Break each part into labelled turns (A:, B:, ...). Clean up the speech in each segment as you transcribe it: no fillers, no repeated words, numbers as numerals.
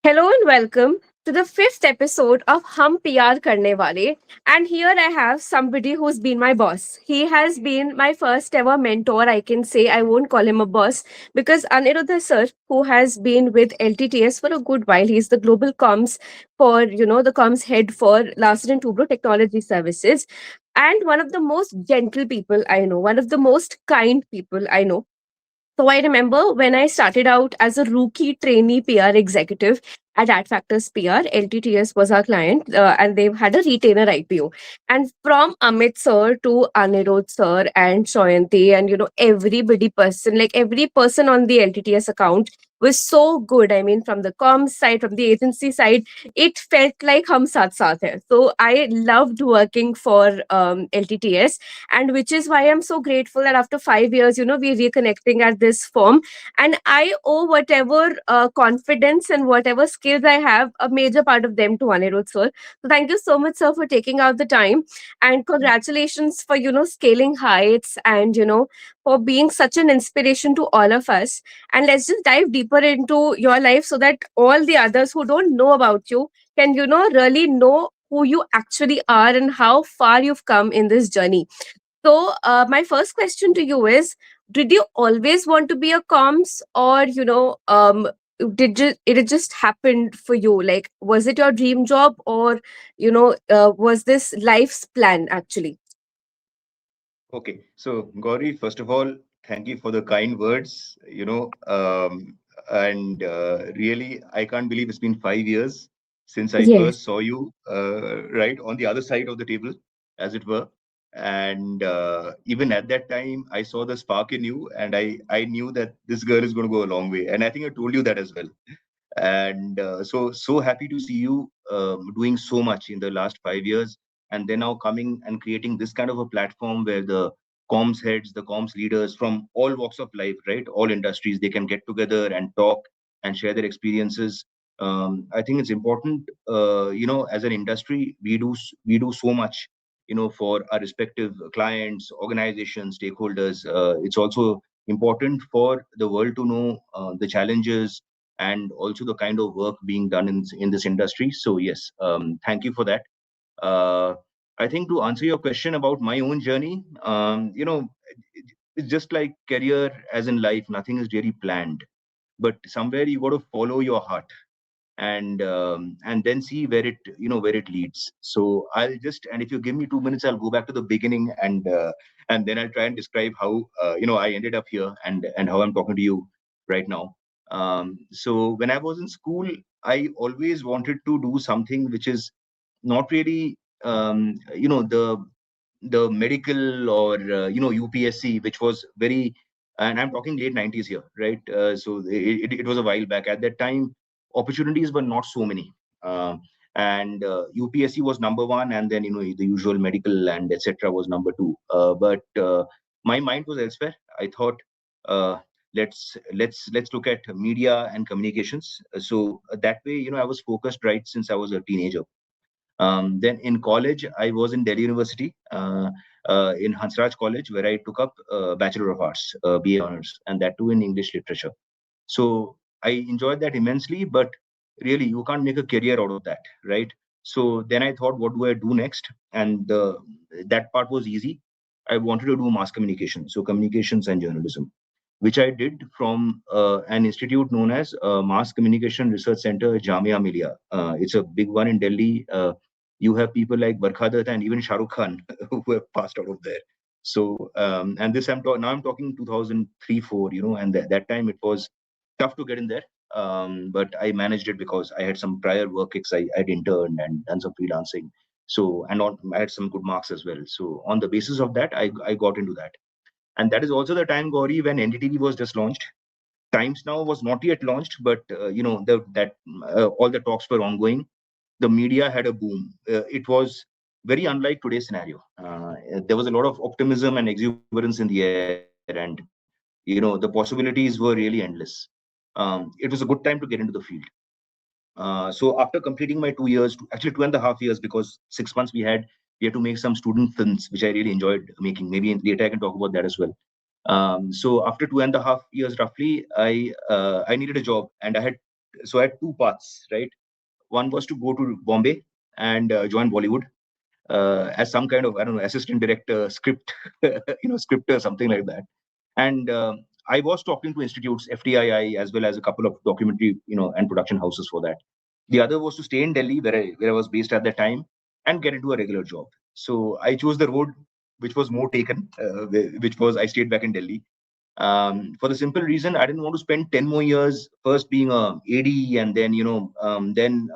A: Hello and welcome to the fifth episode of Hum PR Karne Wale. And here I have somebody who's been my boss. He has been my first ever mentor. I can say I won't call him a boss because Aniruddha sir, who has been with LTTS for a good while, he's the global comms for, the comms head for Larsen and Toubro Technology Services. And one of the most gentle people I know, one of the most kind people I know. So I remember when I started out as a rookie trainee PR executive at AdFactors PR, LTTS was our client, and they've had a retainer IPO. And from Amit sir to Anirudh sir and Shoyanti and everybody person, like every person on the LTTS account was so good. I mean, from the comms side, from the agency side, it felt like hum saath hai. So I loved working for LTTS, and which is why I'm so grateful that after 5 years, we're reconnecting at this firm. And I owe whatever confidence and whatever skills I have, a major part of them to Anirudh sir. So thank you so much, sir, for taking out the time, and congratulations for scaling heights, and for being such an inspiration to all of us. And let's just dive deeper into your life so that all the others who don't know about you can really know who you actually are and how far you've come in this journey. So, my first question to you is: did you always want to be a comms, or it just happened for you? Like, was it your dream job, or was this life's plan actually?
B: Okay, so Gauri, first of all, thank you for the kind words. And really, I can't believe it's been 5 years since I
A: Yes.
B: first saw you, right on the other side of the table, as it were. And even at that time, I saw the spark in you, and I knew that this girl is going to go a long way. And I think I told you that as well. And so happy to see you doing so much in the last 5 years, and then now coming and creating this kind of a platform where the comms heads, the comms leaders from all walks of life, right, all industries, they can get together and talk and share their experiences. I think it's important. As an industry, we do so much, for our respective clients, organizations, stakeholders. It's also important for the world to know the challenges and also the kind of work being done in this industry. So yes, thank you for that. Uh, I think to answer your question about my own journey, it's just like career as in life, nothing is really planned, but somewhere you got to follow your heart and then see where it leads. So I'll just, and if you give me 2 minutes, I'll go back to the beginning, and then I'll try and describe how I ended up here and how I'm talking to you right now. So when I was in school, I always wanted to do something which is not really the medical or UPSC, which was very, and I'm talking late 90s here, right? So it was a while back. At that time, opportunities were not so many. And UPSC was number one, and then the usual medical and etc. was number two. But my mind was elsewhere. I thought, uh, let's look at media and communications. So that way, I was focused right since I was a teenager. Then in college, I was in Delhi University, in Hansraj College, where I took up Bachelor of Arts, BA honors, and that too in English literature. So I enjoyed that immensely, but really, you can't make a career out of that, right? So then I thought, what do I do next? And that part was easy. I wanted to do mass communication, so communications and journalism, which I did from an institute known as Mass Communication Research Center, Jamia Millia. It's a big one in Delhi. You have people like Barkha and even Shah Rukh Khan who have passed out of there. So, and this now I'm talking 2003, 4, and that time it was tough to get in there. But I managed it because I had some prior work gigs. I'd interned and done some freelancing. So, I had some good marks as well. So, on the basis of that, I got into that. And that is also the time, Gauri, when NDTV was just launched. Times Now was not yet launched, but all the talks were ongoing. The media had a boom. It was very unlike today's scenario. There was a lot of optimism and exuberance in the air, and the possibilities were really endless. It was a good time to get into the field. So after completing my 2 years, actually 2.5 years, because 6 months we had to make some student films, which I really enjoyed making. Maybe later I can talk about that as well. So after 2.5 years roughly, I needed a job, and I had so I had two paths, right? One was to go to Bombay and join Bollywood as some kind of, I don't know, assistant director, script, scripter, something like that. And I was talking to institutes, FTII, as well as a couple of documentary, and production houses for that. The other was to stay in Delhi, where I was based at that time, and get into a regular job. So I chose the road which was more taken, which was I stayed back in Delhi, for the simple reason I didn't want to spend 10 more years first being a AD, and then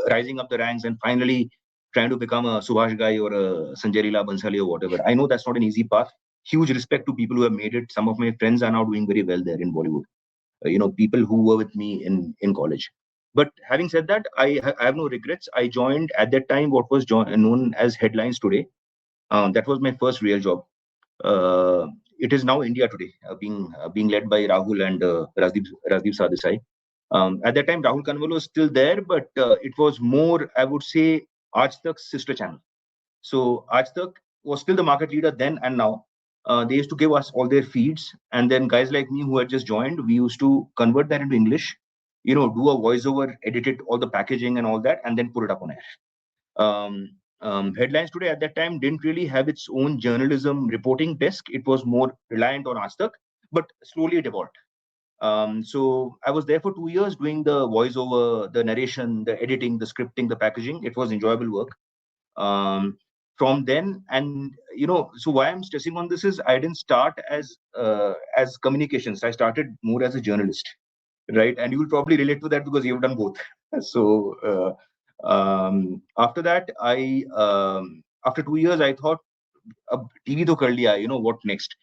B: rising up the ranks, and finally trying to become a Subhash guy or a Sanjay Leela Bansali or whatever. I know that's not an easy path. Huge respect to people who have made it. Some of my friends are now doing very well there in Bollywood. People who were with me in college. But having said that, I have no regrets. I joined at that time what was known as Headlines Today. That was my first real job. uh, it is now India Today, being led by Rahul and Rajdeep Sardesai. At that time, Rahul Kanwal was still there, but it was more, I would say, Aaj Tak's sister channel. So Aaj Tak was still the market leader then and now. They used to give us all their feeds, and then guys like me who had just joined, we used to convert that into English, do a voiceover, edit it, all the packaging and all that, and then put it up on air. Headlines Today at that time didn't really have its own journalism reporting desk. It was more reliant on Aaj, but slowly it evolved. So I was there for 2 years doing the voiceover, the narration, the editing, the scripting, the packaging. It was enjoyable work. Um, from then, and so why I'm stressing on this is I didn't start as communications. I started more as a journalist, right? And you will probably relate to that because you've done both. So after that, after 2 years, I thought, अब TV तो कर लिया, what next?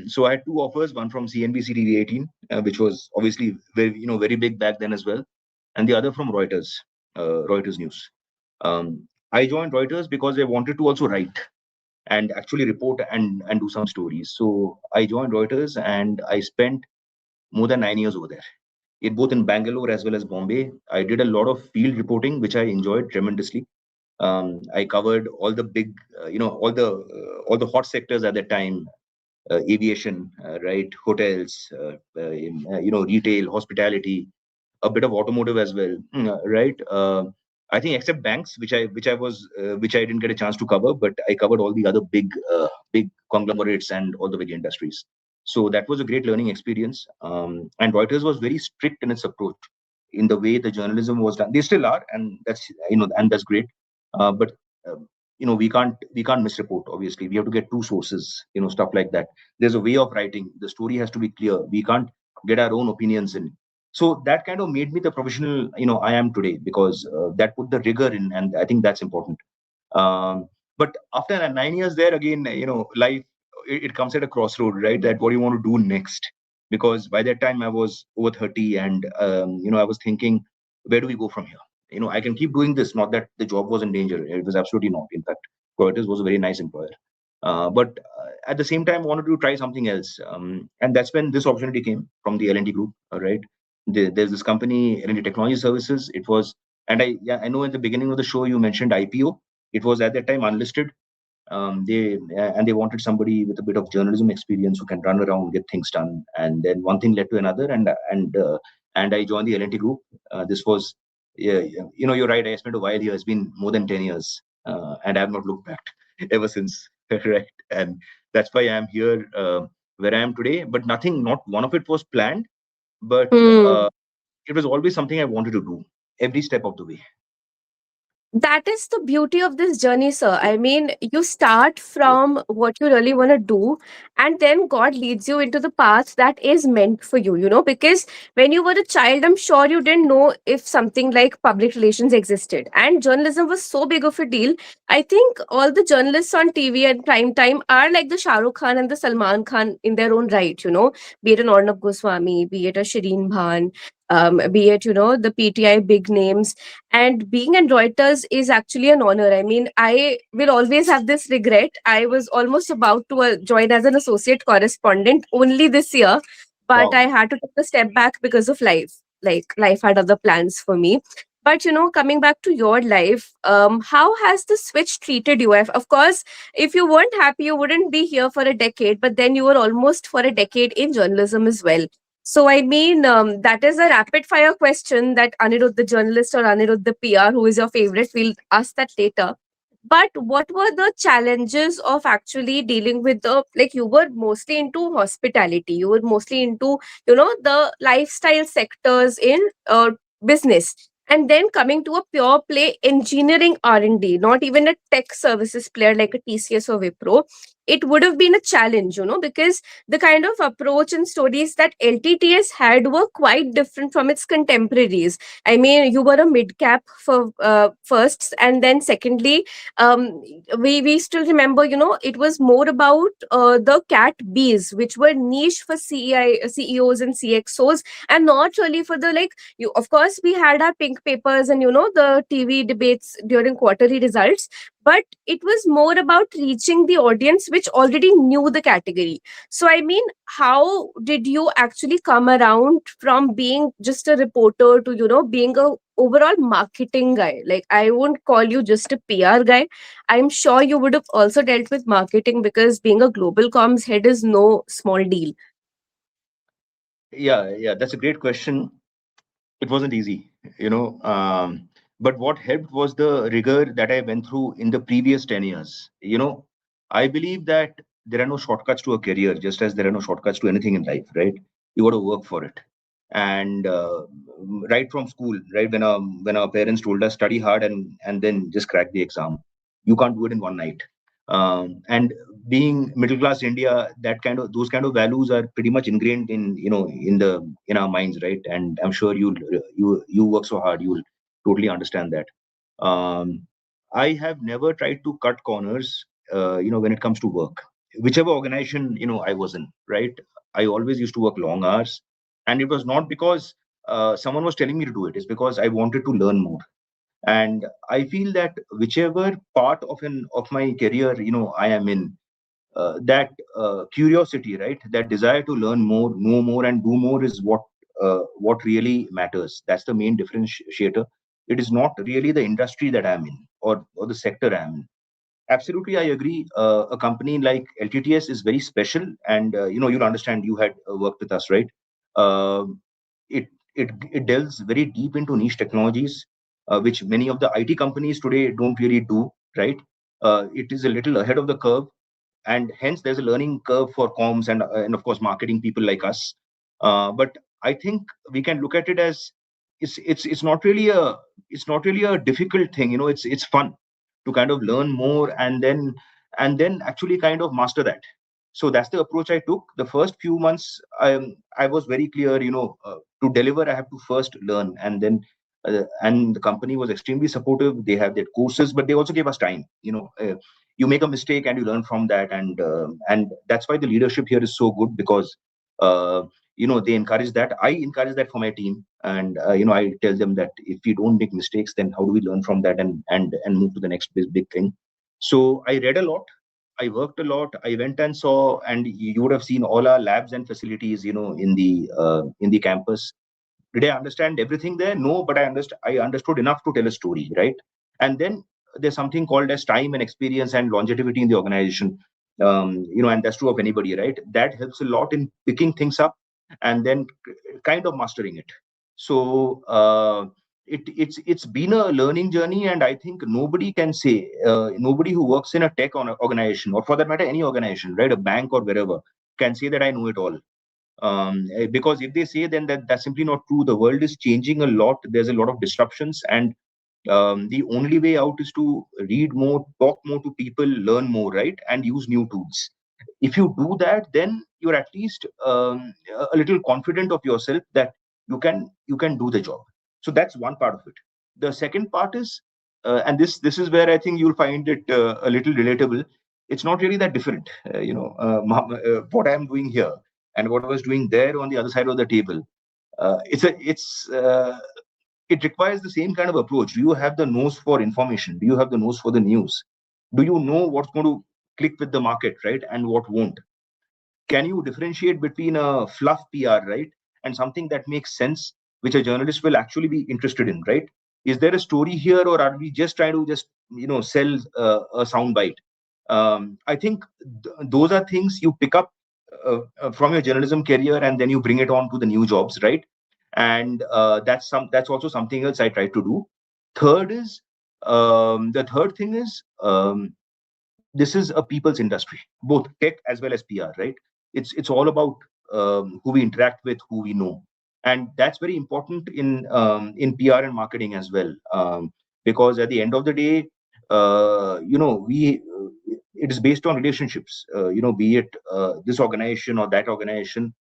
B: So I had two offers, one from CNBC TV 18, which was obviously very big back then as well, and the other from Reuters News. I joined Reuters because I wanted to also write and actually report and do some stories. So I joined Reuters and I spent more than 9 years over there, both in Bangalore as well as Bombay. I did a lot of field reporting, which I enjoyed tremendously. I covered all the big, all the hot sectors at that time: aviation, right, hotels, retail, hospitality, a bit of automotive as well, right. I think except banks, which I didn't get a chance to cover, but I covered all the other big conglomerates and all the big industries. So that was a great learning experience. And Reuters was very strict in its approach in the way the journalism was done. They still are, and that's great. But we can't misreport. Obviously, we have to get two sources, stuff like that. There's a way of writing. The story has to be clear. We can't get our own opinions in. So that kind of made me the professional I am today, because that put the rigor in, and I think that's important. But after 9 years there, again, life, it comes at a crossroad, right? That what do you want to do next? Because by that time I was over 30, and I was thinking, where do we go from here? I can keep doing this. Not that the job was in danger. It was absolutely not. In fact, Reuters was a very nice employer. But at the same time, wanted to try something else. And that's when this opportunity came from the L&T group, right? There's this company, L&T Technology Services. It was, and I know at the beginning of the show you mentioned IPO. It was at that time unlisted. They wanted somebody with a bit of journalism experience who can run around, get things done. And then one thing led to another, and I joined the L&T group. This was, yeah, you're right. I spent a while here. It's been more than 10 years, and I have not looked back ever since. Right, and that's why I'm here, where I am today. But nothing, not one of it was planned, but
A: Hmm.
B: it was always something I wanted to do every step of the way.
A: That is the beauty of this journey, sir. I mean, you start from what you really want to do, and then God leads you into the path that is meant for you, because when you were a child, I'm sure you didn't know if something like public relations existed. And journalism was so big of a deal. I think all the journalists on TV at prime time are like the Shah Rukh Khan and the Salman Khan in their own right, be it an Arnab Goswami, be it a Shireen Bhan, be it, the PTI big names. And being in Reuters is actually an honor. I mean, I will always have this regret. I was almost about to join as an associate correspondent only this year, but I
B: Wow.
A: had to take a step back because of life. Like, life had other plans for me. But, coming back to your life, how has the switch treated you? Of course, if you weren't happy, you wouldn't be here for a decade, but then you were almost for a decade in journalism as well. So, I mean, that is a rapid fire question that Aniruddha the journalist or Aniruddha the PR, who is your favorite, we'll ask that later. But what were the challenges of actually dealing with the, like, you were mostly into hospitality, you were mostly into, the lifestyle sectors in business. And then coming to a pure play engineering R&D, not even a tech services player like a TCS or Wipro, it would have been a challenge, because the kind of approach and stories that LTTS had were quite different from its contemporaries. I mean, you were a mid cap for first, and then secondly, we still remember, it was more about the cat bees, which were niche for CEOs and CXOs, and not really for the, like, you. Of course, we had our pink papers and the TV debates during quarterly results, but it was more about reaching the audience which already knew the category. So, I mean, how did you actually come around from being just a reporter to, being a overall marketing guy? Like, I won't call you just a PR guy. I'm sure you would have also dealt with marketing, because being a global comms head is no small deal.
B: Yeah, that's a great question. It wasn't easy, you know. But what helped was the rigor that I went through in the previous 10 years. I believe that there are no shortcuts to a career, just as there are no shortcuts to anything in life, right? You got to work for it. And right from school, right, when our parents told us study hard and then just crack the exam, you can't do it in one night. And being middle class India, those kind of values are pretty much ingrained in our minds, right? And I'm sure you work so hard, you'll totally understand that. um, I have never tried to cut corners, when it comes to work, whichever organization I was in, right? I always used to work long hours, and it was not because someone was telling me to do it. It's because I wanted to learn more. And I feel that whichever part of my career I am in, that curiosity, right, that desire to learn more, know more, and do more is what really matters. That's the main differentiator. It is not really the industry that I'm in, or the sector I'm in. Absolutely, I agree. A company like LTTS is very special, and you'll understand. You had worked with us, right? Um it delves very deep into niche technologies, which many of the IT companies today don't really do, right? It is a little ahead of the curve, and hence there's a learning curve for comms and of course marketing people like us. But I think we can look at it as it's not really a difficult thing. It's fun to kind of learn more, and then actually kind of master that. So that's the approach I took. The first few months, I was very clear. To deliver, I have to first learn, and the company was extremely supportive. They have their courses, but they also gave us time. You make a mistake and you learn from that, and that's why the leadership here is so good, because uh, they encourage that. I encourage that for my team, and I tell them that if we don't make mistakes, then how do we learn from that and move to the next big thing. So I read a lot, I worked a lot, I went and saw, and you would have seen all our labs and facilities in the campus. Did I understand everything there? No, but I understood enough to tell a story, right? And then there's something called as time and experience and longevity in the organization. And that's true of anybody, right? That helps a lot in picking things up and then kind of mastering it. So it's been a learning journey, and I think nobody can say, nobody who works in a tech organization, or for that matter any organization, right, a bank or wherever, can say that I know it all. Because if they say, then that's simply not true. The world is changing a lot. There's a lot of disruptions, and the only way out is to read more, talk more to people, learn more, right, and use new tools. If you do that, then you're at least a little confident of yourself that you can do the job. So that's one part of it. The second part is, and this is where I think you'll find it a little relatable. It's not really that different. What I'm doing here and what I was doing there on the other side of the table. It requires the same kind of approach. Do you have the nose for information? Do you have the nose for the news? Do you know what's going to click with the market, right, and what won't? Can you differentiate between a fluff PR, right, and something that makes sense, which a journalist will actually be interested in, right? Is there a story here, or are we just trying to just sell a sound bite? I think those are things you pick up from your journalism career, and then you bring it on to the new jobs, right? And that's also something else I try to do. Third is the third thing is, this is a people's industry, both tech as well as PR, right? It's all about who we interact with, who we know, and that's very important in PR and marketing as well, because at the end of the day, we it is based on relationships. Be it this organization or that organization,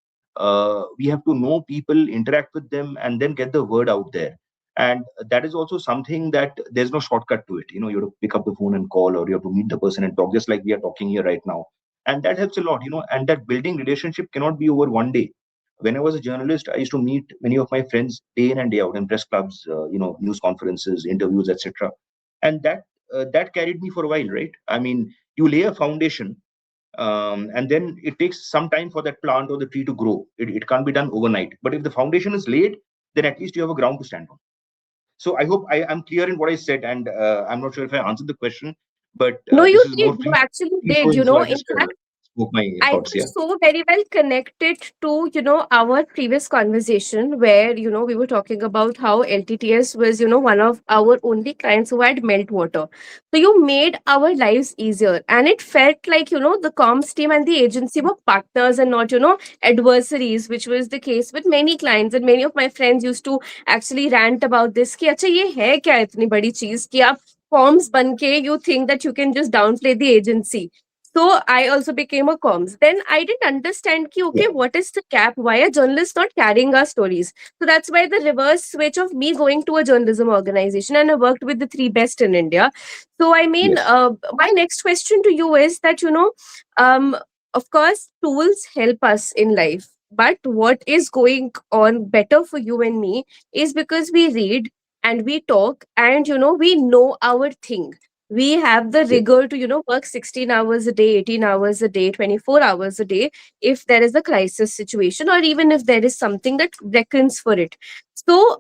B: we have to know people, interact with them, and then get the word out there. And that is also something that there's no shortcut to it. You have to pick up the phone and call, or you have to meet the person and talk, just like we are talking here right now. And that helps a lot. And that building relationship cannot be over one day. When I was a journalist, I used to meet many of my friends day in and day out in press clubs, news conferences, interviews, etc. And that carried me for a while, right? I mean, you lay a foundation, and then it takes some time for that plant or the tree to grow. It can't be done overnight. But if the foundation is laid, then at least you have a ground to stand on. So I hope I am clear in what I said, and I'm not sure if I answered the question, but
A: No,
B: this
A: you
B: is more
A: did. You
B: free
A: actually
B: free
A: did.
B: flowing. So I
A: In
B: just
A: fact,
B: spoke my
A: I
B: thoughts.
A: can
B: Yeah.
A: so very well connect it to, our previous conversation where, we were talking about how LTTS was, one of our only clients who had melt water. So you made our lives easier. And it felt like, the comms team and the agency were partners and not, adversaries, which was the case with many clients. And many of my friends used to actually rant about this कि अच्छा ये है क्या इतनी बड़ी चीज कि आप comms बन के you think that you can just downplay the agency. So I also became a comms. Then I didn't understand ki,
B: Yeah.
A: okay, what is the gap? Why are journalists not carrying our stories? So that's why the reverse switch of me going to a journalism organization, and I worked with the three best in India. So I mean,
B: Yes.
A: my next question to you is that, um, of course, tools help us in life. But what is going on better for you and me is because we read and we talk and, we know our thing. We have the
B: Yes.
A: rigor to work 16 hours a day, 18 hours a day, 24 hours a day if there is a crisis situation, or even if there is something that reckons for it. So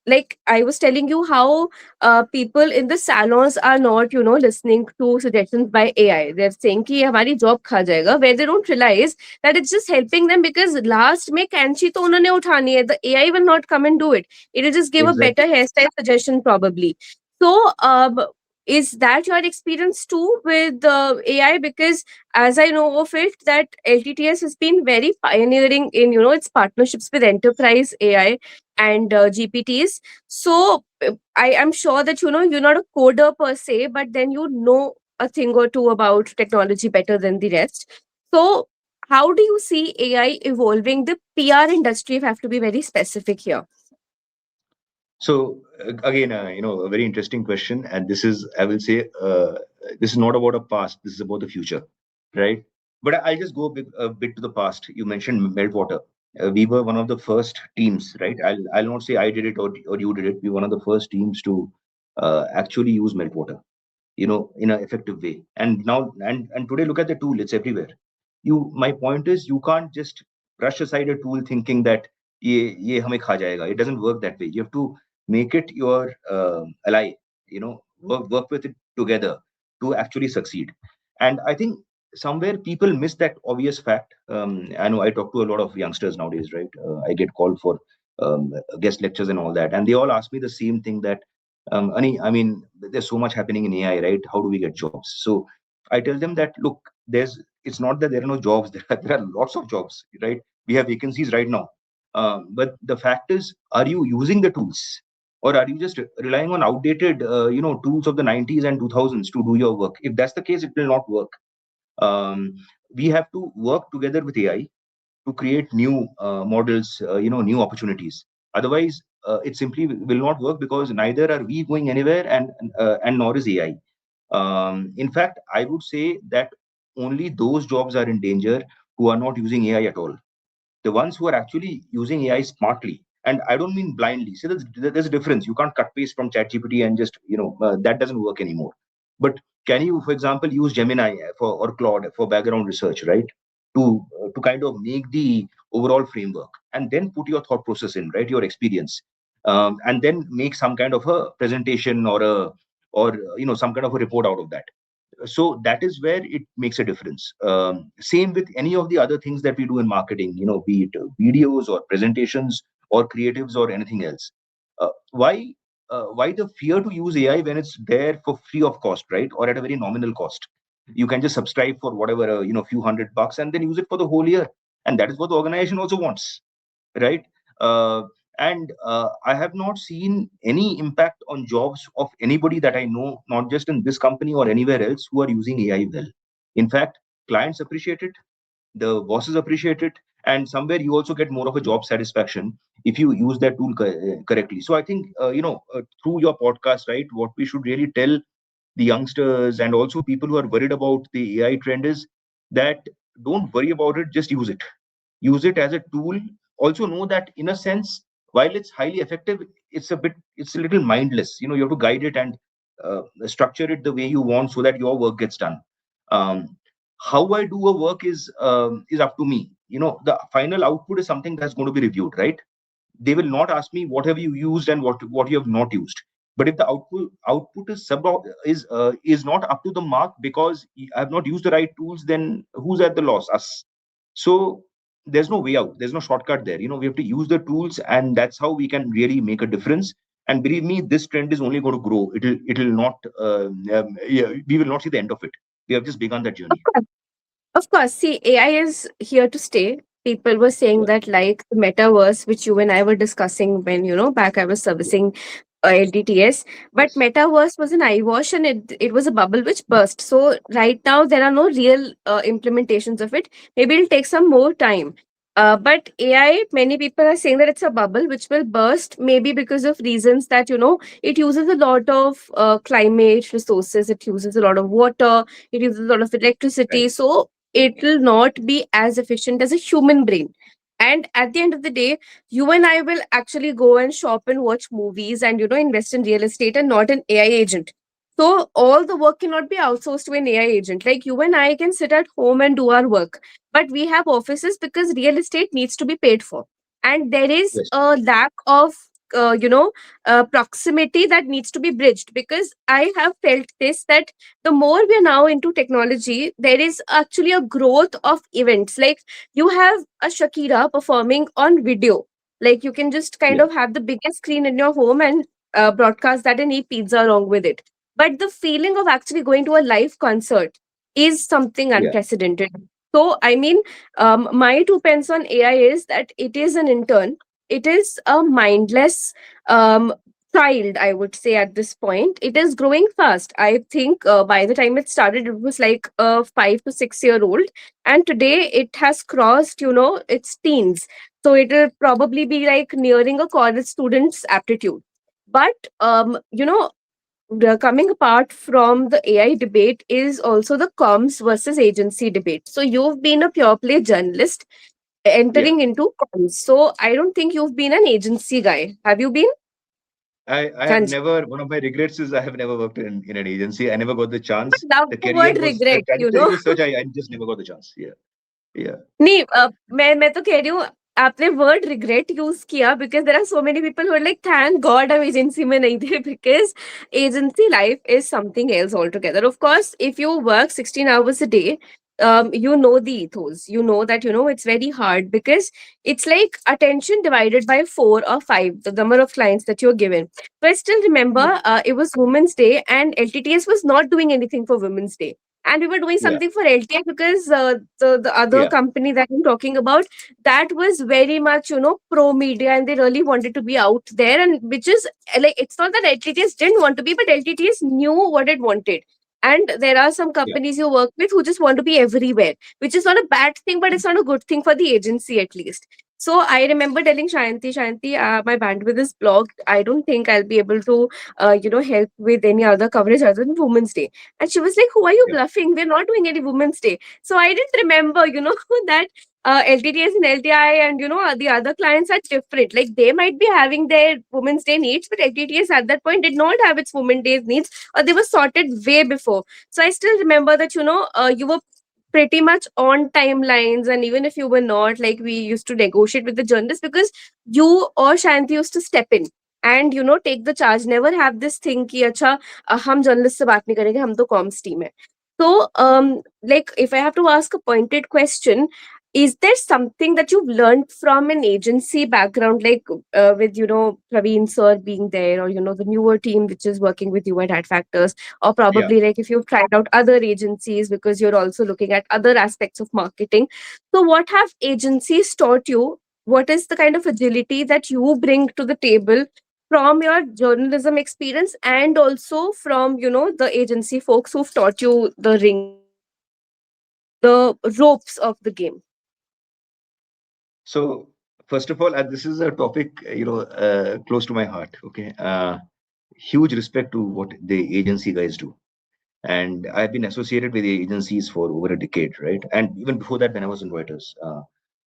A: like I was telling you how people in the salons are not listening to suggestions by AI. They're saying ki "ये हमारी job खा जाएगा," where they don't realize that it's just helping them because last में कैंची तो उन्होंने उठानी है. The AI will not come and do it. It will just give a
B: Exactly.
A: better hairstyle suggestion probably. So, is that your experience too with AI? Because as I know of it, that LTTS has been very pioneering in its partnerships with enterprise AI and GPTs. So I am sure that you're not a coder per se, but then you know a thing or two about technology better than the rest. So how do you see AI evolving the PR industry? If I have to be very specific here.
B: So again, a very interesting question, and this is, I will say, this is not about a past. This is about the future, right? But I'll just go a bit to the past. You mentioned Meltwater. We were one of the first teams, right? I'll not say I did it or you did it. We were one of the first teams to actually use Meltwater, in an effective way. And now, and today, look at the tool; it's everywhere. My point is, you can't just brush aside a tool thinking that ये हमें खा जाएगा. It doesn't work that way. You have to make it your ally. Work with it together to actually succeed. And I think somewhere people miss that obvious fact. I know I talk to a lot of youngsters nowadays, right? I get called for guest lectures and all that, and they all ask me the same thing, that Ani, I mean, there's so much happening in AI, right? How do we get jobs? So I tell them that, look, it's not that there are no jobs. There are lots of jobs, right? We have vacancies right now. But the fact is, are you using the tools, or are you just relying on outdated, tools of the 90s and 2000s to do your work? If that's the case, it will not work. Um, we have to work together with AI to create new models, new opportunities. Otherwise, it simply will not work, because neither are we going anywhere, and nor is AI. In fact, I would say that only those jobs are in danger who are not using AI at all. The ones who are actually using AI smartly, and I don't mean blindly. See, there's a difference. You can't cut paste from ChatGPT and just, that doesn't work anymore. But can you, for example, use Gemini or Claude for background research, right? To kind of make the overall framework, and then put your thought process in, right? Your experience, and then make some kind of a presentation, or some kind of a report out of that. So that is where it makes a difference. Same with any of the other things that we do in marketing, be it videos or presentations or creatives or anything else. Why the fear to use AI when it's there for free of cost, right, or at a very nominal cost? You can just subscribe for whatever, few $100 and then use it for the whole year, and that is what the organization also wants, right? Uh, and I have not seen any impact on jobs of anybody that I know, not just in this company or anywhere else, who are using AI well. In fact, clients appreciate it, the bosses appreciate it, and somewhere you also get more of a job satisfaction if you use that tool correctly. So I think, through your podcast, right, what we should really tell the youngsters and also people who are worried about the AI trend is that don't worry about it, just use it as a tool. Also know that in a sense, while it's highly effective, it's a little mindless. You have to guide it and structure it the way you want so that your work gets done. um, how I do a work is up to me. The final output is something that's going to be reviewed, right? They will not ask me what have you used and what you have not used. But if the output is not up to the mark because I have not used the right tools, then who's at the loss? Us. So there's no way out, there's no shortcut there. We have to use the tools, and that's how we can really make a difference. And believe me, this trend is only going to grow. It'll not yeah, we will not see the end of it. We have just begun that
A: Of
B: journey.
A: course. Of course, see, AI is here to stay. People were saying
B: Yeah.
A: that, like the metaverse, which you and I were discussing when, back I was
B: Yeah.
A: servicing LTTS. But
B: Yes.
A: metaverse was an eyewash and it was a bubble which burst. So right now there are no real implementations of it. Maybe it'll take some more time. But AI, many people are saying that it's a bubble which will burst, maybe because of reasons that, it uses a lot of climate resources, it uses a lot of water, it uses a lot of electricity.
B: Right.
A: So it will not be as efficient as a human brain. And at the end of the day, you and I will actually go and shop and watch movies and, invest in real estate and not an AI agent. So all the work cannot be outsourced to an AI agent. Like you and I can sit at home and do our work, but we have offices because real estate needs to be paid for. And there is
B: Yes.
A: a lack of, proximity that needs to be bridged, because I have felt this, that the more we are now into technology, there is actually a growth of events. Like you have a Shakira performing on video. Like you can just kind
B: Yeah.
A: of have the biggest screen in your home and broadcast that and eat pizza along with it. But the feeling of actually going to a live concert is something
B: Yeah.
A: unprecedented. So, I mean, my two pence on AI is that it is an intern. It is a mindless um, child, I would say, at this point. It is growing fast. I think by the time it started, it was like a 5 to 6 year old. And today it has crossed, its teens. So it will probably be like nearing a college student's aptitude. But, coming apart from the AI debate is also the comms versus agency debate. So you've been a pure play journalist
B: Yeah.
A: entering into comms. So I don't think you've been an agency guy. Have you been?
B: I have
A: Sanjay?
B: never, one of my regrets is I have never worked in an agency. I never got the
A: I
B: chance.
A: love
B: The
A: the
B: career
A: word
B: was
A: regret,
B: trajectory such, I just never got the chance. Yeah. Yeah.
A: नहीं मैं तो कह रही हूँ आपने word regret use किया because there are so many people who like thank god हम agency में नहीं थे because agency life is something else all together of course if you work 16 hours a day you know the ethos, you know that it's very hard because it's like attention divided by 4 or 5, the number of clients that you're given. So I still remember
B: Yeah.
A: it was Women's Day and LTTS was not doing anything for Women's Day, and we were doing
B: Yeah.
A: something for LTI because the other
B: Yeah.
A: company that I'm talking about, that was very much pro media and they really wanted to be out there, and which is like, it's not that LTTS didn't want to be, but LTTS knew what it wanted. And there are some
B: Yeah.
A: companies you work with who just want to be everywhere, which is not a bad thing, but it's not a good thing for the agency at least. So I remember telling Shanti, my bandwidth is blocked. I don't think I'll be able to, help with any other coverage other than Women's Day. And she was like, "Who are you
B: Yeah.
A: bluffing? We're not doing any Women's Day." So I didn't remember, that LTTS and LTI and, the other clients are different. Like they might be having their Women's Day needs, but LTTS at that point did not have its Women's Day needs, or they were sorted way before. So I still remember that, you were pretty much on timelines. And even if you were not, like we used to negotiate with the journalists because you or Shanti used to step in and take the charge. Never have this thing कि अच्छा हम journalist से बात नहीं करेंगे, हम तो corms team है. So, like, if I have to ask a pointed question, is there something that you've learned from an agency background, like with, Praveen sir being there, or, the newer team which is working with you at Ad Factors, or
B: Yeah.
A: probably like if you've tried out other agencies because you're also looking at other aspects of marketing. So, what have agencies taught you? What is the kind of agility that you bring to the table from your journalism experience, and also from the agency folks who've taught you the the ropes of the game?
B: So first of all, this is a topic close to my heart. Okay, huge respect to what the agency guys do, and I've been associated with the agencies for over a decade, right? And even before that, when I was in Reuters.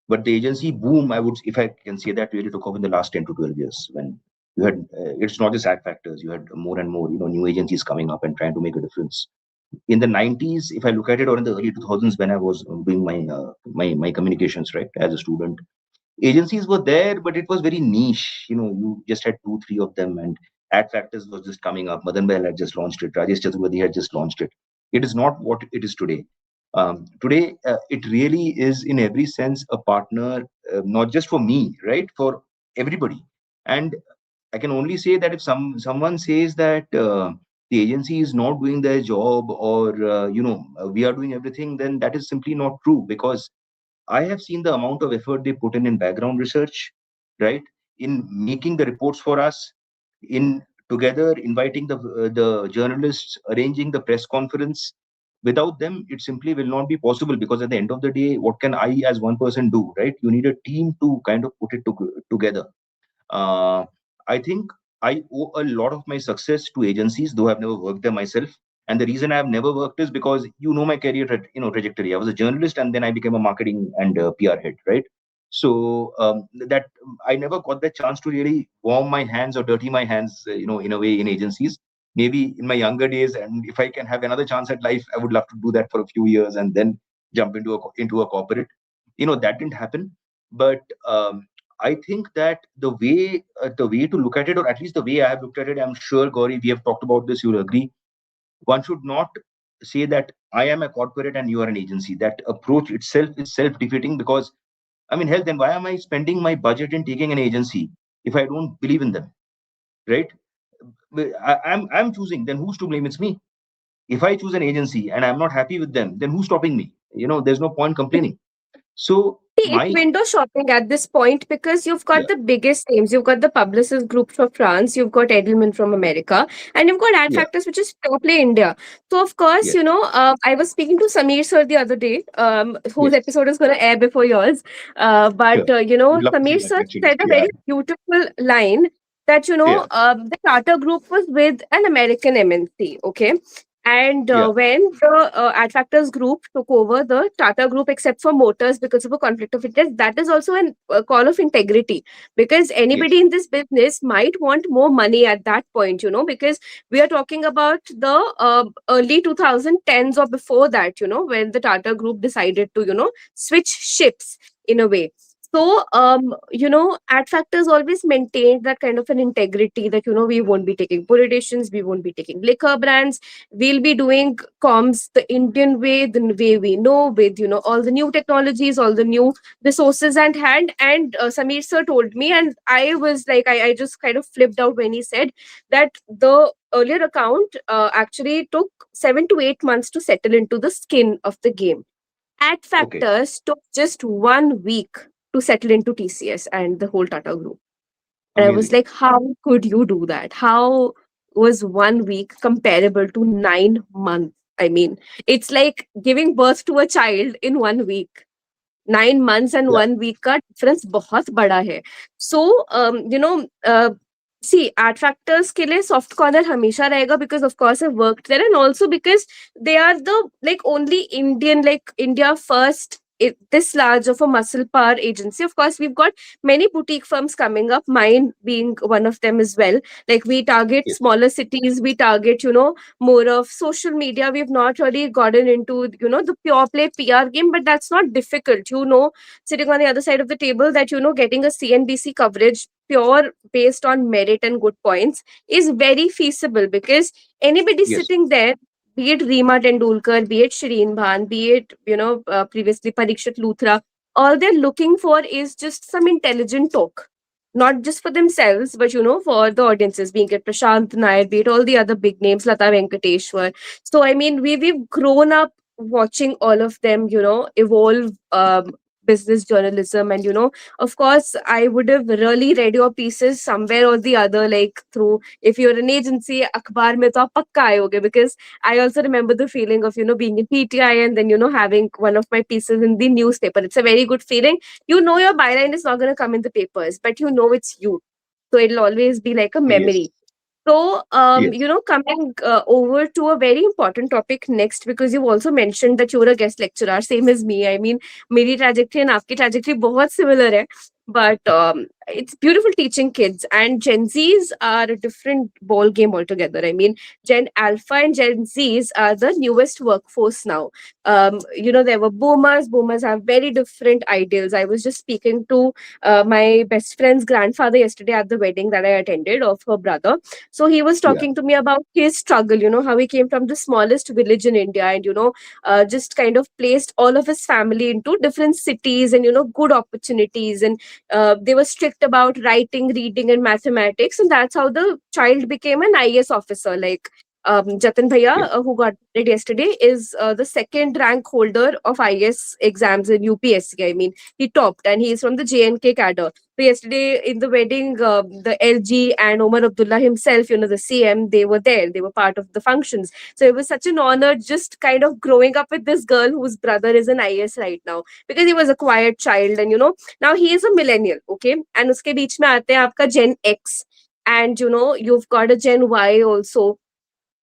B: But the agency boom, I would, if I can say that, really took off in the last 10 to 12 years when you had, it's not just ad factors, you had more and more, new agencies coming up and trying to make a difference. In the 90s, if I look at it, or in the early 2000s, when I was doing my communications, right, as a student, agencies were there, but it was very niche. You just had two, three of them, and Ad Factors was just coming up. Madan Bahal had just launched it. Rajesh Chaturvedi had just launched it. It is not what it is today. Today, it really is in every sense a partner, not just for me, right, for everybody. And I can only say that if someone says that the agency is not doing their job, or we are doing everything, then that is simply not true, because I have seen the amount of effort they put in background research, right? In making the reports for us, in together inviting the journalists, arranging the press conference. Without them, it simply will not be possible, because at the end of the day, what can I as one person do, right? You need a team to kind of put it together. uh, I think I owe a lot of my success to agencies, though I've never worked there myself. And the reason I've never worked is because my career, trajectory. I was a journalist, and then I became a marketing and PR head, right? So that I never got the chance to really warm my hands or dirty my hands, in a way, in agencies. Maybe in my younger days, and if I can have another chance at life, I would love to do that for a few years and then jump into a corporate. That didn't happen, but I think that the way to look at it, or at least the way I have looked at it, I'm sure, Gauri, we have talked about this, you'll agree. One should not say that I am a corporate and you are an agency. That approach itself is self-defeating, because I mean, hell, then why am I spending my budget in taking an agency if I don't believe in them, right? I'm choosing. Then who's to blame? It's me. If I choose an agency and I'm not happy with them, then who's stopping me? There's no point complaining. So
A: See, it's
B: my
A: window shopping at this point because you've got
B: yeah,
A: the biggest names. You've got the Publicis Group from France, you've got Edelman from America, and you've got Ad
B: yeah,
A: Factors, which is purely India. So, of course,
B: yes,
A: I was speaking to Samir sir the other day, whose
B: yes,
A: episode is going to air before yours.
B: sure. Would love to see
A: Samir
B: that
A: sir
B: actually.
A: said a
B: Yeah,
A: very beautiful line that,
B: yeah,
A: the Tata Group was with an American MNC, okay? And
B: yeah,
A: when the Ad Factors Group took over the Tata Group, except for Motors because of a conflict of interest, that is also a call of integrity, because
B: yes,
A: anybody in this business might want more money at that point, because we are talking about the early 2010s or before that, when the Tata Group decided to, switch ships in a way. So, Ad Factors always maintained that kind of an integrity that, we won't be taking politicians, we won't be taking liquor brands, we'll be doing comms the Indian way, the way we know, with all the new technologies, all the new resources at hand. And Samir sir told me, and I was like, I just kind of flipped out when he said that the earlier account actually took 7 to 8 months to settle into the skin of the game. At
B: okay,
A: Factors took just 1 week to settle into TCS and the whole Tata group. And I was
B: amazing.
A: like, how could you do that? How was 1 week comparable to 9 months? I mean, it's like giving birth to a child in 1 week. 9 months and
B: Yeah,
A: 1 week का difference बहुत बड़ा है. So, see, Art Factors के लिए soft corner हमेशा रहेगा, because of course I've worked there, and also because they are the like only Indian, like India first, this large of a muscle power agency. Of course, we've got many boutique firms coming up, mine being one of them as well. Like, we target
B: yes,
A: smaller cities, we target, more of social media. We've not really gotten into, the pure play PR game, but that's not difficult. Sitting on the other side of the table, that, getting a CNBC coverage pure based on merit and good points is very feasible, because anybody
B: yes,
A: sitting there, be it Reema Tendulkar, be it Shireen Bhan, be it, previously Parikshit Luthra, all they're looking for is just some intelligent talk. Not just for themselves, but for the audiences, being it Prashant Nair, be it all the other big names, Lata Venkateshwar. So I mean, we've grown up watching all of them, evolve business journalism, and of course, I would have really read your pieces somewhere or the other, like through, if you're an agency, akhbar mein to aap pakka aayoge, because I also remember the feeling of being in PTI and then having one of my pieces in the newspaper. It's a very good feeling. Your byline is not going to come in the papers, but it's you. So it'll always be like a
B: Yes.
A: memory. So,
B: Yes.
A: coming over to a very important topic next, because you've also mentioned that you're a guest lecturer, same as me. I mean, मेरी trajectory and आपकी trajectory बहुत similar है. But it's beautiful teaching kids, and Gen Zs are a different ball game altogether. I mean, Gen Alpha and Gen Zs are the newest workforce now. There were boomers. Boomers have very different ideals. I was just speaking to my best friend's grandfather yesterday at the wedding that I attended of her brother. So he was
B: Yeah.
A: talking to me about his struggle, how he came from the smallest village in India, and, just kind of placed all of his family into different cities and, good opportunities. And they were strict about writing, reading, and mathematics. And that's how the child became an IAS officer. Like, Jatin
B: Yeah.
A: Bhaiya, who got married yesterday, is the second rank holder of IAS exams in UPSC. I mean, he topped, and he is from the JNK cadre. So yesterday in the wedding, the LG and Omar Abdullah himself, the CM, they were there. They were part of the functions. So it was such an honor just kind of growing up with this girl whose brother is an IS right now, because he was a quiet child, and now he is a millennial, okay? And uske beech mein aate hain aapka Gen X, and you've got a Gen Y also.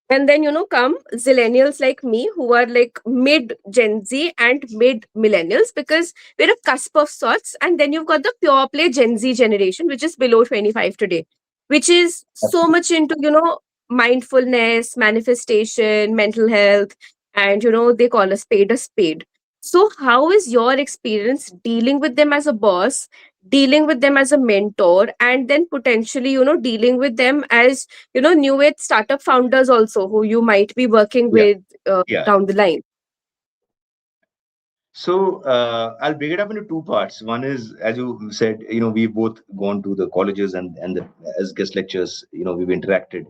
A: And then come zillennials like me, who are like mid Gen Z and mid millennials, because we're a cusp of sorts. And then you've got the pure play Gen Z generation, which is below 25 today, which is so
B: Absolutely.
A: much into mindfulness, manifestation, mental health, and they call a spade a spade. So how is your experience dealing with them as a boss, dealing with them as a mentor, and then potentially dealing with them as new age startup founders also, who you might be working
B: Yeah.
A: with
B: Yeah.
A: down the line?
B: So I'll break it up into two parts. One is, as you said, we've both gone to the colleges as guest lectures. We've interacted.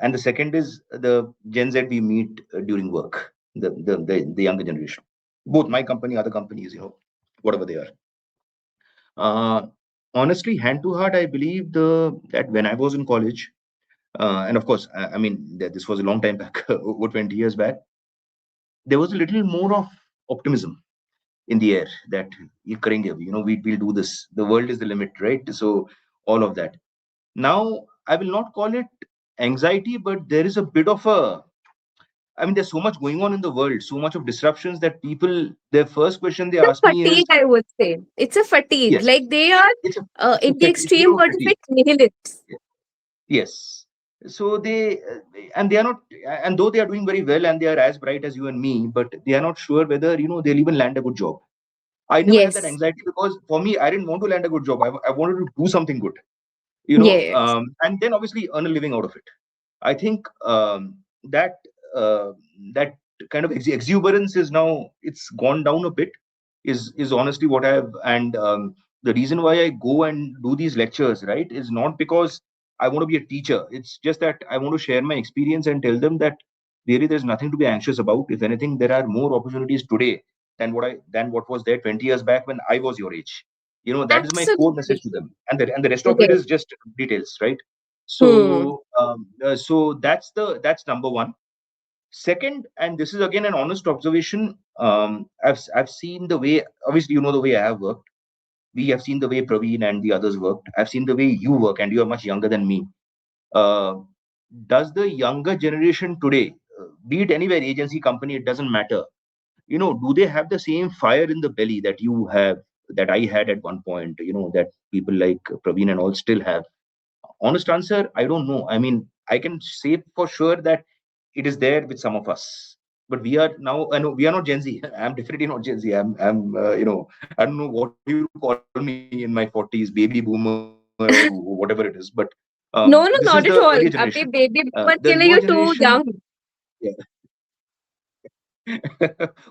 B: And the second is the Gen Z we meet during work, the younger generation. Both my company, other companies, whatever they are. Uh, Honestly, hand to heart, I believe that when I was in college, and of course, I mean that this was a long time back, over 20 years back, there was a little more of optimism in the air that you करेंगे अभी, we'll do this, the world is the limit, right? So all of that. Now I will not call it anxiety, but there is a bit of a, I mean, there's so much going on in the world, so much of disruptions that people, their first question they
A: It's
B: ask
A: a
B: me is,
A: fatigue, I would say. It's a fatigue.
B: yes,
A: Like they are,
B: it's a
A: in the
B: fear
A: extreme
B: of
A: word of
B: fatigue.
A: it, nihilists.
B: Yes. So and they are not, and though they are doing very well and they are as bright as you and me, but they are not sure whether, they'll even land a good job. I never had that
A: Yes.
B: anxiety because for me, I didn't want to land a good job. I wanted to do something good,
A: Yes.
B: and then obviously earn a living out of it. I think that uh, that kind of exuberance is now, it's gone down a bit. Is honestly what I have, and the reason why I go and do these lectures, right, is not because I want to be a teacher. It's just that I want to share my experience and tell them that really there's nothing to be anxious about. If anything, there are more opportunities today than what was there 20 years back when I was your age. That is my core
A: Absolutely.
B: message to them, and the rest of it
A: Yes.
B: is just details, right?
A: Hmm.
B: So that's number one. Second, and this is again an honest observation. I've seen the way, obviously, the way I have worked. We have seen the way Praveen and the others worked. I've seen the way you work, and you are much younger than me. Uh, does the younger generation today, be it anywhere, agency, company, it doesn't matter. Do they have the same fire in the belly that you have, that I had at one point? That people like Praveen and all still have. Honest answer, I don't know. I mean, I can say for sure that it is there with some of us. But we are now, I know we are not Gen Z. I'm definitely not Gen Z. I don't know what you call me in my 40s, baby boomer or whatever it is. But this is the
A: No,
B: earlier
A: no, not
B: generation.
A: at all. Abhi
B: The
A: baby
B: newer
A: boomer ke liye
B: generation,
A: you're too young.
B: yeah,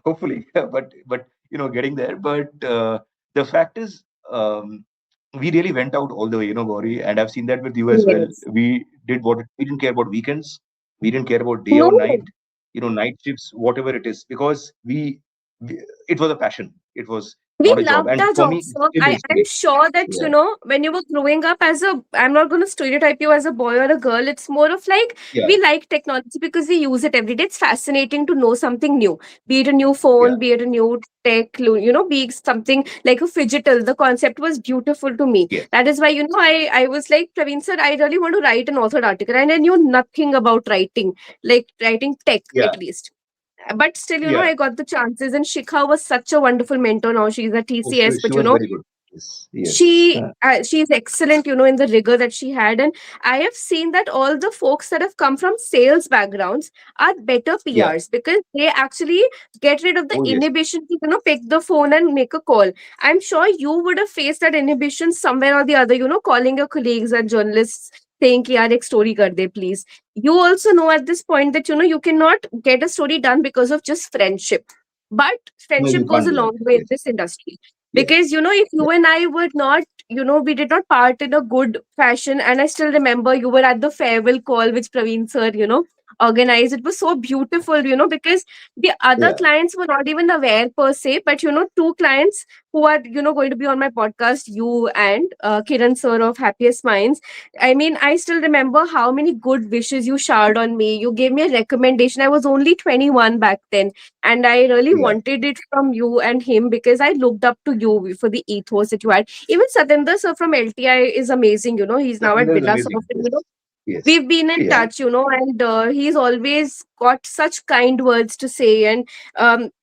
B: Hopefully, but getting there. But the fact is, we really went out all the way, Gauri, and I've seen that with you as well.
A: Yes.
B: We didn't care about weekends, we didn't care about day
A: No,
B: or night, night shifts, whatever it is, because we it was a passion. It was
A: we
B: not a job,
A: loved
B: and
A: our
B: for
A: job.
B: me, it
A: So
B: still is
A: I'm
B: today.
A: sure that,
B: Yeah,
A: when you were growing up I'm not going to stereotype you as a boy or a girl. It's more of like
B: yeah,
A: we like technology because we use it every day. It's fascinating to know something new, be it a new
B: yeah,
A: phone, be it a new tech, be it something like a fidgetal. The concept was beautiful to me.
B: yes,
A: That is why, I was like, Praveen sir, I really want to write an authored article. And I knew nothing about writing, like writing tech
B: yeah,
A: at least. But still,
B: yeah.
A: I got the chances, and Shikha was such a wonderful mentor. Now she's at
B: Oh,
A: TCS,
B: she
A: but
B: was very good. Yes, yes.
A: she is excellent, in the rigor that she had. And I have seen that all the folks that have come from sales backgrounds are better
B: Yeah.
A: PRs because they actually get rid of the
B: Oh, yes.
A: inhibition to, pick the phone and make a call. I'm sure you would have faced that inhibition somewhere or the other, calling your colleagues and journalists saying ki yaar ek story kar de please. You also know at this point that, you cannot get a story done because of just friendship, but
B: No,
A: friendship
B: you
A: goes
B: can't
A: a
B: do that.
A: long way in
B: Yes,
A: this industry.
B: yes.
A: Because, if
B: Yeah.
A: you and I would not, we did not part in a good fashion. And I still remember you were at the farewell call which Praveen sir, organized. It was so beautiful, because the other
B: Yeah.
A: clients were not even aware per se, but, two clients who are, going to be on my podcast, you and Kiran sir of Happiest Minds. I mean, I still remember how many good wishes you showered on me. You gave me a recommendation. I was only 21 back then, and I really
B: Yeah.
A: wanted it from you and him because I looked up to you for the ethos that you had. Even Satendra sir from LTI is amazing. He's now at
B: Satvinder is
A: Birla
B: amazing.
A: Soft, and
B: Yes. Yes.
A: we've been in
B: Yeah.
A: touch, and he's always got such kind words to say. And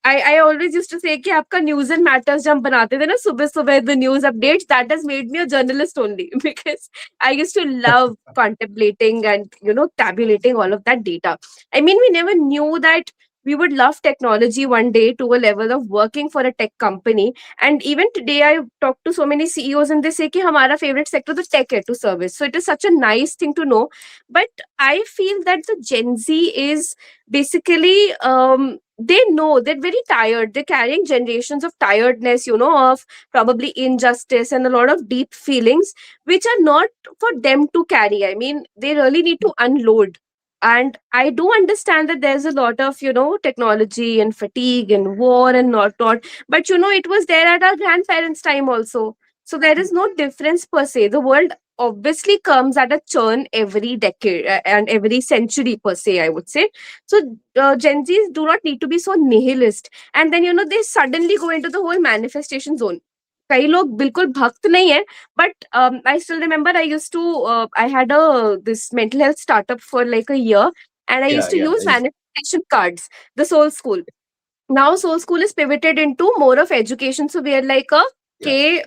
A: I always used to say कि आपका news and matters जब हम बनाते थे ना सुबह सुबह the news updates, that has made me a journalist only because I used to love contemplating and tabulating all of that data. I mean, we never knew that we would love technology one day to a level of working for a tech company. And even today, I talk to so many CEOs and they say कि हमारा favorite sector तो tech है to service. So it is such a nice thing to know. But I feel that the Gen Z is basically they know they're very tired. They're carrying generations of tiredness, of probably injustice and a lot of deep feelings, which are not for them to carry. I mean, they really need to unload. And I do understand that there's a lot of, technology and fatigue and war and not. But, it was there at our grandparents' time also. So there is no difference per se. The world obviously comes at a churn every decade and every century per se, I would say. So Gen Zs do not need to be so nihilist. And then, they suddenly go into the whole manifestation zone. कई लोग बिल्कुल भक्त नहीं है, but I still remember I used to I had a this mental health startup for like a year, and I
B: Yeah.
A: used to
B: Yeah.
A: use manifestation cards, the Soul School. Now Soul School is pivoted into more of education, so we are like a
B: Yeah.
A: K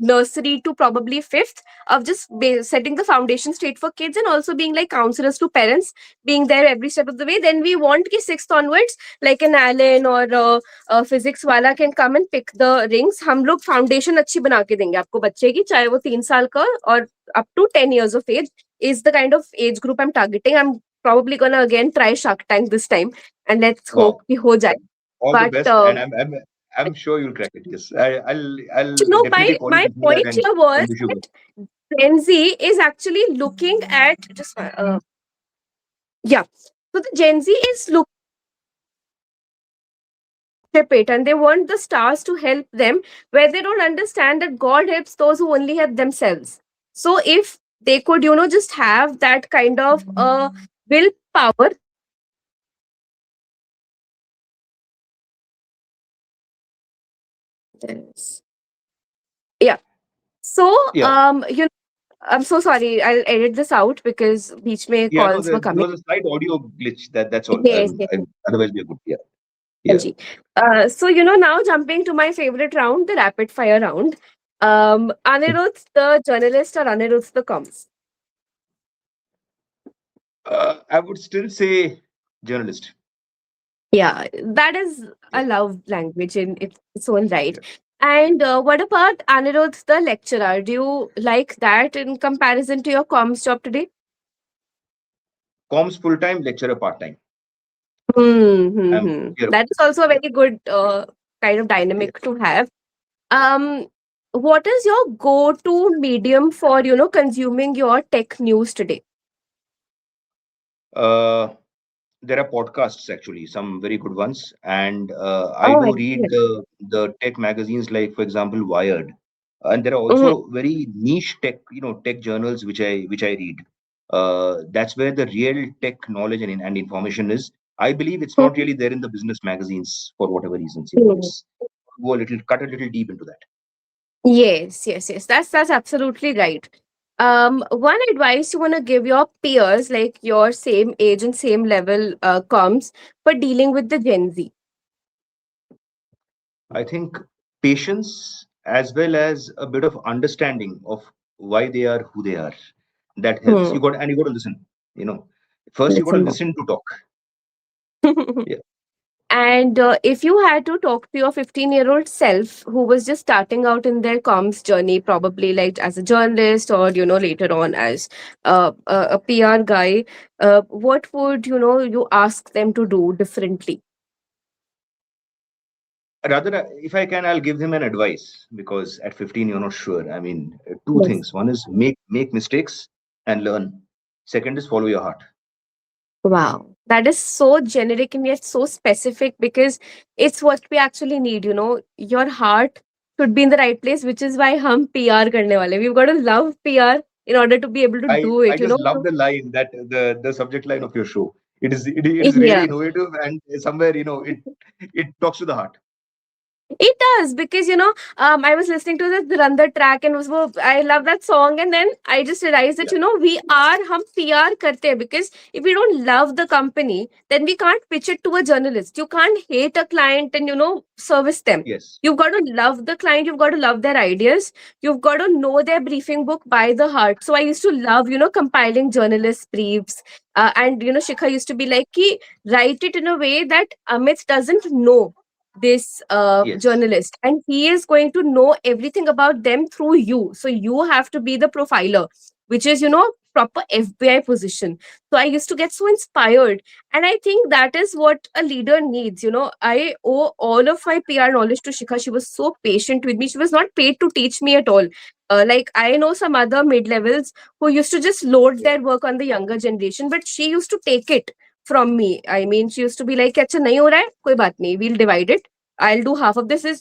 A: nursery to probably fifth of just setting the foundation straight for kids and also being like counselors to parents, being there every step of the way. Then we want ki sixth onwards, like an Alan or physics wala can come and pick the rings. हम लोग foundation अच्छी बना के देंगे आपको बच्चे की, चाहे वो 3 साल का और up to 10 years of age is the kind of age group I'm targeting. I'm probably gonna again try Shark Tank this time, and let's hope
B: Wow.
A: कि हो जाए.
B: All the
A: But
B: best, and I'm sure you'll crack it. Yes. I'll
A: my
B: definitely call you
A: my
B: before that
A: point here was
B: and wish you good.
A: that Gen Z is actually looking at just yeah. So the Gen Z is looking at it and they want the stars to help them, where they don't understand that God helps those who only help themselves. So if they could, just have that kind of willpower. Yes. Yeah. So
B: Yeah.
A: I'm so sorry. I'll edit this out because beach mein
B: Yeah. No,
A: calls were
B: there
A: coming.
B: was a slight audio glitch. That's all.
A: Yes, yes, yes.
B: Otherwise, we're good. Yeah. Yeah.
A: Anji. So now jumping to my favorite round, the rapid fire round. Anirudh the journalist or Anirudh the comms?
B: I would still say journalist.
A: Yeah, that is
B: Yeah.
A: a love language in its own right.
B: Yeah.
A: And what about Anirudh the lecturer? Do you like that in comparison to your comms job today?
B: Comms full time, lecturer part time. I'm
A: Mm-hmm.
B: clear about
A: That is
B: this.
A: also a
B: Yeah.
A: very good kind of
B: Yeah.
A: dynamic to have. Um, what is your go-to medium for, consuming your tech news today?
B: Uh, there are podcasts actually, some very good ones, and I
A: Oh,
B: do read
A: excellent.
B: the tech magazines like, for example, Wired, and there are
A: Mm-hmm.
B: also very niche tech, tech journals which I read. That's where the real tech knowledge and information is. I believe it's not really there in the business magazines for whatever reasons.
A: Mm-hmm.
B: It's go a little cut a little deep into that.
A: Yes, yes, yes. That's absolutely right. One advice you want to give your peers, like your same age and same level, comes for dealing with the Gen Z.
B: I think patience as well as a bit of understanding of why they are who they are. That helps.
A: Hmm.
B: You got to listen. You know, first you got to
A: Listen
B: listen to talk.
A: more.
B: Yeah.
A: And if you had to talk to your 15-year-old self who was just starting out in their comms journey, probably like as a journalist or, later on as a PR guy, what would, you ask them to do differently?
B: Rather, if I can, I'll give him an advice because at 15 you're not sure. I mean, two
A: Yes.
B: things. One is make mistakes and learn. Second is follow your heart.
A: Wow. That is so generic and yet so specific because it's what we actually need, Your heart should be in the right place, which is why hum PR karne wale. We've got to love PR in order to be able to do
B: I
A: it,
B: just love the line that the subject line of your show. It is really
A: Yeah.
B: innovative and somewhere it talks to the heart.
A: It does because I was listening to the Dhurandhar track and I love that song, and then I just realized that
B: Yeah.
A: we are hum PR karte hain, because if we don't love the company, then we can't pitch it to a journalist. You can't hate a client and service them.
B: Yes.
A: You've got to love the client. You've got to love their ideas. You've got to know their briefing book by the heart. So I used to love compiling journalist briefs, and Shikha used to be like, "Ki write it in a way that Amit doesn't know this
B: Yes.
A: journalist, and he is going to know everything about them through you, so you have to be the profiler, which is proper FBI position." So I used to get so inspired, and I think that is what a leader needs. I owe all of my PR knowledge to Shikha. She was so patient with me. She was not paid to teach me at all. Like, I know some other mid levels who used to just load
B: Yeah.
A: their work on the younger generation, but she used to take it from me. I mean, she used to be like, "Acha nahi ho raha hai, koi baat nahi, we'll divide it. I'll do half of this." Is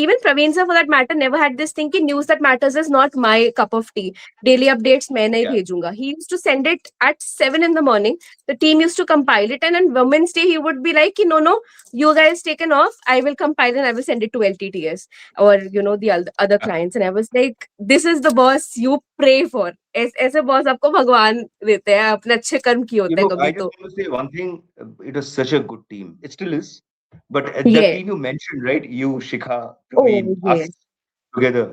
A: even Praveen sir, for that matter, never had this thing ki news that matters is not my cup of tea. Daily updates main nahi
B: Yeah.
A: bhejunga. He used to send it at 7 in the morning. The team used to compile it, and on Women's Day, he would be like, "No, no, you guys taken off. I will compile and I will send it to LTTS or the other clients." And I was like, "This is the boss you pray for. ऐसे boss आपको भगवान देते हैं, अपने अच्छे कर्म किए होते हैं
B: I
A: कभी
B: just
A: तो."
B: want to say one thing. It was such a good team. It still is. But that
A: Yeah.
B: team you mentioned, right? You, Shikha,
A: Oh,
B: Praveen, us
A: yes.
B: together.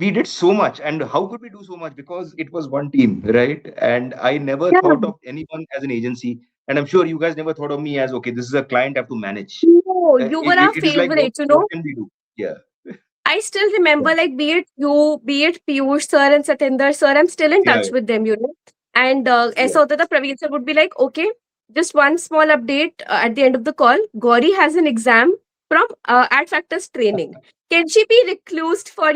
B: We did so much. And how could we do so much? Because it was one team, right? And I never
A: Yeah.
B: thought of anyone as an agency. And I'm sure you guys never thought of me as, okay, this is a client I have to manage.
A: No, you were our
B: It is like,
A: favorite,
B: what can we do? Yeah.
A: I still remember, like, be it you, be it Piyush sir and Satinder sir, I'm still in
B: Yeah.
A: touch with them, And
B: Yeah.
A: ऐसा होता था, Praveen sir would be like, "Okay, just one small update at the end of the call. Gauri has an exam from Ad Factors training. Can she be reclused for,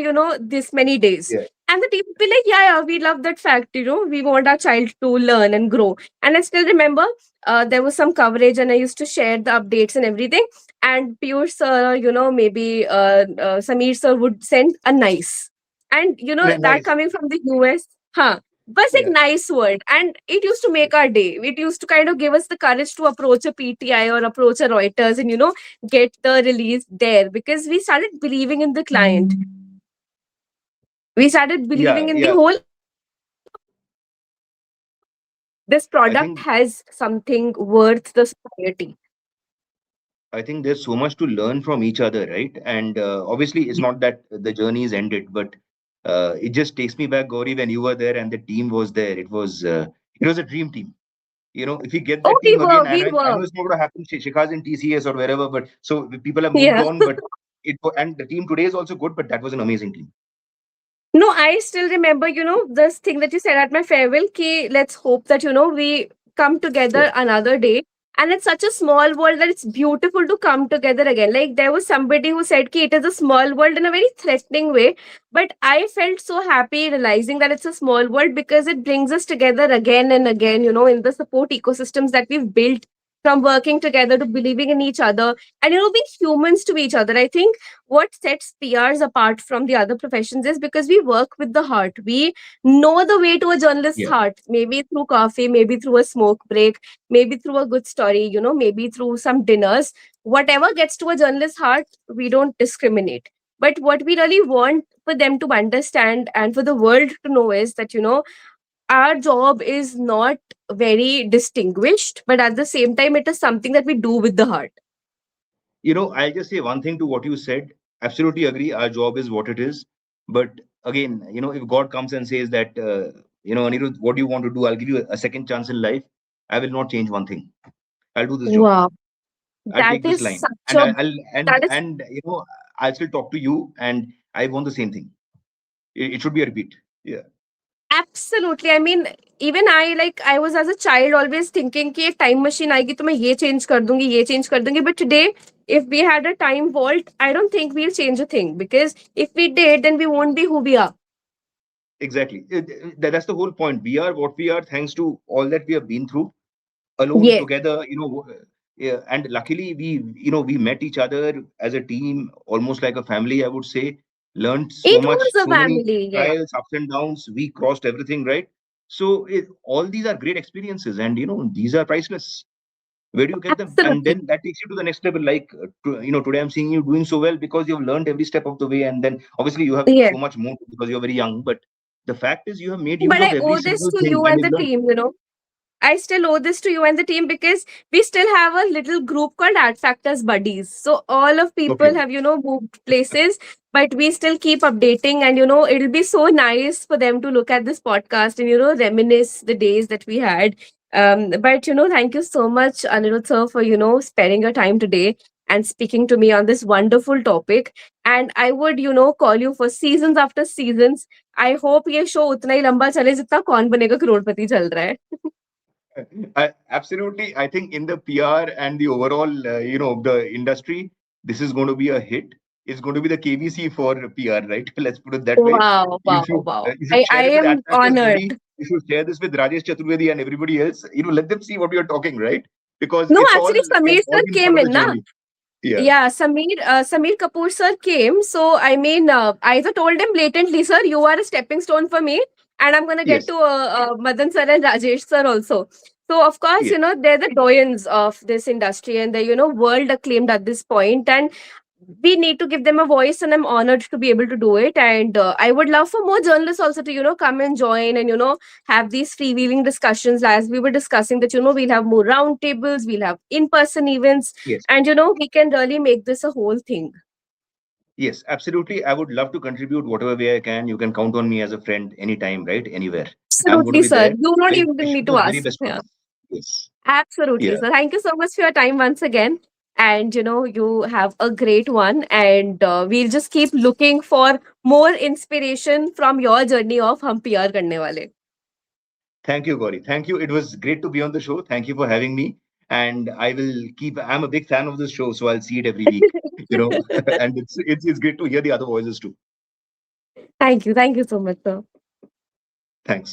A: this many days?"
B: Yeah.
A: And the team would be like, "Yeah, yeah, we love that fact, we want our child to learn and grow." And I still remember there was some coverage, and I used to share the updates and everything, and Piyush sir, maybe Sameer sir would send a nice. And that
B: Nice.
A: coming from the US, huh? Was a
B: Yeah.
A: nice word, and it used to make our day. It used to kind of give us the courage to approach a PTI or approach a Reuters and get the release there, because we started believing in the client. We started
B: Yeah.
A: believing in the
B: Yeah.
A: whole this
B: I
A: product
B: think
A: has something worth the society.
B: I think there's so much to learn from each other, right? And obviously, it's not that the journey is ended, but it just takes me back, Gauri, when you were there and the team was there. It was a dream team. If you get
A: Oh,
B: that team again, and
A: we
B: I
A: were,
B: know it's not going to happen. Shikha's in TCS or wherever, but so people have moved
A: yeah.
B: on. But and the team today is also good, but that was an amazing team.
A: No, I still remember, this thing that you said at my farewell, ki let's hope that, we come
B: Yeah.
A: together another day. And it's such a small world that it's beautiful to come together again. Like there was somebody who said ki it is a small world in a very threatening way, but I felt so happy realizing that it's a small world because it brings us together again and again, in the support ecosystems that we've built, from working together to believing in each other, and being humans to each other. I think what sets PRs apart from the other professions is because we work with the heart. We know the way to a journalist's
B: Yeah.
A: heart, maybe through coffee, maybe through a smoke break, maybe through a good story, maybe through some dinners. Whatever gets to a journalist's heart, we don't discriminate. But what we really want for them to understand and for the world to know is that, our job is not very distinguished, but at the same time, it is something that we do with the heart.
B: I'll just say one thing to what you said. Absolutely agree. Our job is what it is. But again, if God comes and says that, Anirudh, what do you want to do? I'll give you a second chance in life. I will not change one thing. I'll do this job.
A: Wow.
B: I'll
A: That
B: take this
A: is
B: line,
A: such
B: and
A: a,
B: I'll
A: that is
B: I'll still talk to you, and I want the same thing. It should be a repeat. Yeah,
A: absolutely. I mean, even I was as a child always thinking कि एक time machine आएगी तो मैं ये change कर दूंगी, ये change कर दूंगी. But today, if we had a time vault, I don't think we'll change a thing, because if we did, then we won't be who we are.
B: exactly. That's the whole point. We are what we are thanks to all that we have been through, alone,
A: Yes.
B: together. Yeah, and luckily we met each other as a team, almost like a family, I would say. Learned so
A: It
B: much,
A: was a
B: so many
A: family. Yeah.
B: trials, ups and downs. We crossed everything, right? So all these are great experiences, and these are priceless. Where do you get them? And
A: Absolutely.
B: then that takes you to the next level. Like today I'm seeing you doing so well because you've learned every step of the way, and then obviously you have
A: Yes.
B: so much more because you're very young. But the fact is, you have made use
A: But
B: of
A: I
B: every
A: owe this
B: single
A: to
B: thing,
A: you
B: and
A: and
B: you've
A: the
B: learned.
A: team. I still owe this to you and the team, because we still have a little group called Ad Factors Buddies. So all of people
B: Okay.
A: have, moved places, but we still keep updating. And, it'll be so nice for them to look at this podcast and, reminisce the days that we had. But, thank you so much, Anirudh sir, for, sparing your time today and speaking to me on this wonderful topic. And I would, call you for seasons after seasons. I hope ये show उतना ही लंबा चले जितना कौन बनेगा करोड़पति चल रहा है.
B: Absolutely. I think in the PR and the overall, the industry, this is going to be a hit. It's going to be the KVC for PR, right? Let's put it that way.
A: Wow,
B: You
A: wow,
B: should
A: wow.
B: you should
A: I
B: share it with
A: am
B: Adfactors
A: honored.
B: Buddy. You should share this with Rajesh Chaturvedi and everybody else. Let them see what we are talking, right? Because
A: No,
B: it's all
A: actually,
B: we have
A: Sameer
B: all
A: sir
B: been part
A: came
B: of the
A: in, na?
B: journey. Yeah.
A: Yeah, Sameer Kapoor sir came. So, I mean, I also told him blatantly, sir, you are a stepping stone for me. And I'm going to get
B: Yes.
A: to Madan sir and Rajesh sir also. So, of course,
B: Yes.
A: they're the doyens of this industry, and they're, world acclaimed at this point. And we need to give them a voice, and I'm honored to be able to do it. And I would love for more journalists also to, come and join and, have these freewheeling discussions. As we were discussing that, we'll have more roundtables, we'll have in-person events,
B: Yes.
A: and we can really make this a whole thing.
B: Yes. Absolutely. I would love to contribute whatever way I can. You can count on me as a friend anytime, right? Anywhere. I'm going to
A: Absolutely,
B: be
A: sir.
B: there.
A: You don't
B: I'll
A: even
B: wish you
A: need to
B: the very
A: ask.
B: best for
A: Yeah.
B: this. Yes.
A: Absolutely,
B: Yeah.
A: sir. Thank you so much for your time once again. And you have a great one. And we'll just keep looking for more inspiration from your journey of Hum PR Karne Wale.
B: Thank you, Gauri. Thank you. It was great to be on the show. Thank you for having me. And I'm a big fan of this show, so I'll see it every week, and it's great to hear the other voices too.
A: Thank you. Thank you so much, sir.
B: Thanks.